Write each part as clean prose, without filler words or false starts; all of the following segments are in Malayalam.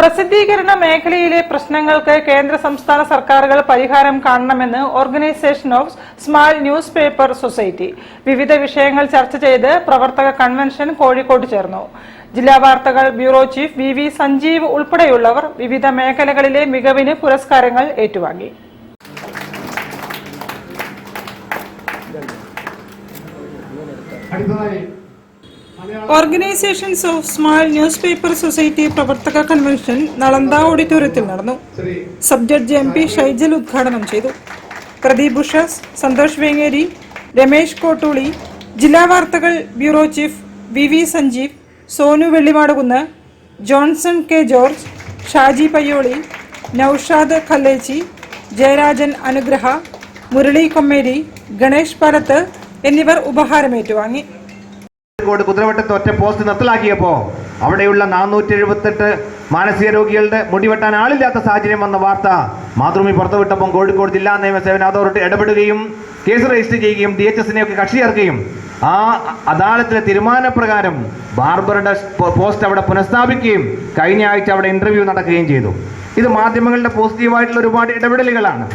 പ്രസിദ്ധീകരണ മേഖലയിലെ പ്രശ്നങ്ങൾക്ക് കേന്ദ്ര സംസ്ഥാന സർക്കാരുകൾ പരിഹാരം കാണണമെന്ന് organisation of small news paper society വിവിധ വിഷയങ്ങൾ ചർച്ച ചെയ്ത് പ്രവർത്തക കൺവെൻഷൻ കോഴിക്കോട് ചേർന്നു. ജില്ലാ വാർത്തകൾ ബ്യൂറോ ചീഫ് വി സഞ്ജീവ് ഉൾപ്പെടെയുള്ളവർ വിവിധ മേഖലകളിലെ മികവിന് പുരസ്കാരങ്ങൾ ഏറ്റുവാങ്ങി. Organisations of small news paper society പ്രവർത്തക കൺവെൻഷൻ നളന്ദ ഓഡിറ്റോറിയത്തിൽ നടന്നു. സബ് ജഡ്ജ് MP ഷൈജൽ ഉദ്ഘാടനം ചെയ്തു. പ്രദീപ് ബുഷസ്, സന്തോഷ് വേങ്ങേരി, രമേശ് കോട്ടൂളി, ജില്ലാ വാർത്തകൾ bureau chief V Sanjeev, Sonu Vellimadukunnu, Johnson K George, Shaji Payyoli, Noushad Khallechi, Jayarajan Anugraha, Murali Kommeri, Ganesh പാലത്ത് എന്നിവർ ഉപഹാരം ഏറ്റുവാങ്ങി. കുതിരവട്ടത്ത് ഒറ്റ പോസ്റ്റ് നിർത്തലാക്കിയപ്പോൾ അവിടെയുള്ള 478 മാനസിക രോഗികളുടെ മുടിവെട്ടാൻ ആളില്ലാത്ത സാഹചര്യം വന്ന വാർത്ത മാതൃഭൂമി പുറത്തുവിട്ടപ്പോൾ കോഴിക്കോട് ജില്ലാ നിയമസേവന അതോറിറ്റി ഇടപെടുകയും കേസ് രജിസ്റ്റർ ചെയ്യുകയും DHSനെയൊക്കെ കക്ഷി ചേർക്കുകയും ആ അദാലത്തിലെ തീരുമാനപ്രകാരം ബാർബറുടെ പോസ്റ്റ് അവിടെ പുനഃസ്ഥാപിക്കുകയും കഴിഞ്ഞ ആഴ്ച അവിടെ ഇന്റർവ്യൂ നടക്കുകയും ചെയ്തു. ഇത് മാധ്യമങ്ങളുടെ പോസിറ്റീവായിട്ടുള്ള ഒരുപാട് ഇടപെടലുകളാണ്.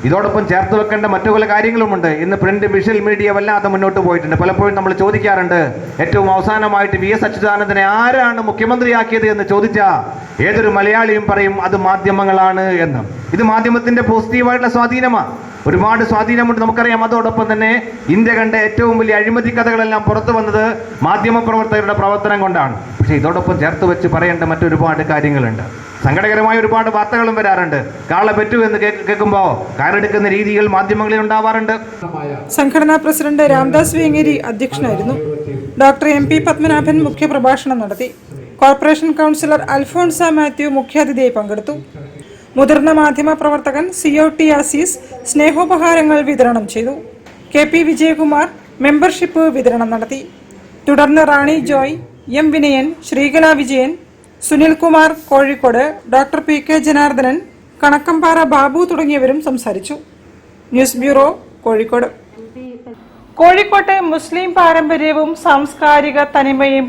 ഇതോടൊപ്പം ചേർത്ത് വെക്കേണ്ട മറ്റു പല കാര്യങ്ങളുമുണ്ട്. ഇന്ന് പ്രിന്റ് വിഷ്വൽ മീഡിയ വല്ലാതെ മുന്നോട്ട് പോയിട്ടുണ്ട്. പലപ്പോഴും നമ്മൾ ചോദിക്കാറുണ്ട്, ഏറ്റവും അവസാനമായിട്ട് VS അച്യുതാനന്ദനെ ആരാണ് മുഖ്യമന്ത്രിയാക്കിയത് എന്ന് ചോദിച്ചാൽ ഏതൊരു മലയാളിയും പറയും അത് മാധ്യമങ്ങളാണ് എന്ന്. ഇത് മാധ്യമത്തിന്റെ പോസിറ്റീവായിട്ടുള്ള സ്വാധീനമാണ്. ഒരുപാട് സ്വാധീനമുണ്ട്, നമുക്കറിയാം. അതോടൊപ്പം തന്നെ ഇന്ത്യ കണ്ട ഏറ്റവും വലിയ അഴിമതി കഥകളെല്ലാം പുറത്തു വന്നത് മാധ്യമപ്രവർത്തകരുടെ പ്രവർത്തനം കൊണ്ടാണ്. പക്ഷേ ഇതോടൊപ്പം ചേർത്ത് വെച്ച് പറയേണ്ട മറ്റൊരുപാട് കാര്യങ്ങളുണ്ട്. സങ്കടകരമായ ഒരുപാട് വാർത്തകളും വരാറുണ്ട്. കാള പെറ്റു എന്ന് കേൾക്കുമ്പോൾ കയറെടുക്കുന്ന രീതികൾ മാധ്യമങ്ങളിൽ ഉണ്ടാവാറുണ്ട്. സംഘടനാ പ്രസിഡന്റ് രാംദാസ് വേങ്ങേരി അധ്യക്ഷനായിരുന്നു. ഡോക്ടർ MP പത്മനാഭൻ മുഖ്യപ്രഭാഷണം നടത്തി. കോർപ്പറേഷൻ കൗൺസിലർ അൽഫോൺസ മാത്യു മുഖ്യാതിഥിയായി പങ്കെടുത്തു. മുതിർന്ന മാധ്യമ പ്രവർത്തകൻ COT ആസീസ് സ്നേഹോപഹാരങ്ങൾ വിതരണം ചെയ്തു. KP വിജയകുമാർ മെമ്പർഷിപ്പ് വിതരണം നടത്തി. തുടർന്ന് Rani Joy, M Vinayan, Sreekala Vijayan, Sunilkumar Kozhikode, doctor PK Janardhanan, Kanakkampara Babu തുടങ്ങിയവരും സംസാരിച്ചു. News bureau Kozhikode. കോഴിക്കോട്ടെ മുസ്ലിം പാരമ്പര്യവും സാംസ്കാരിക തനിമയും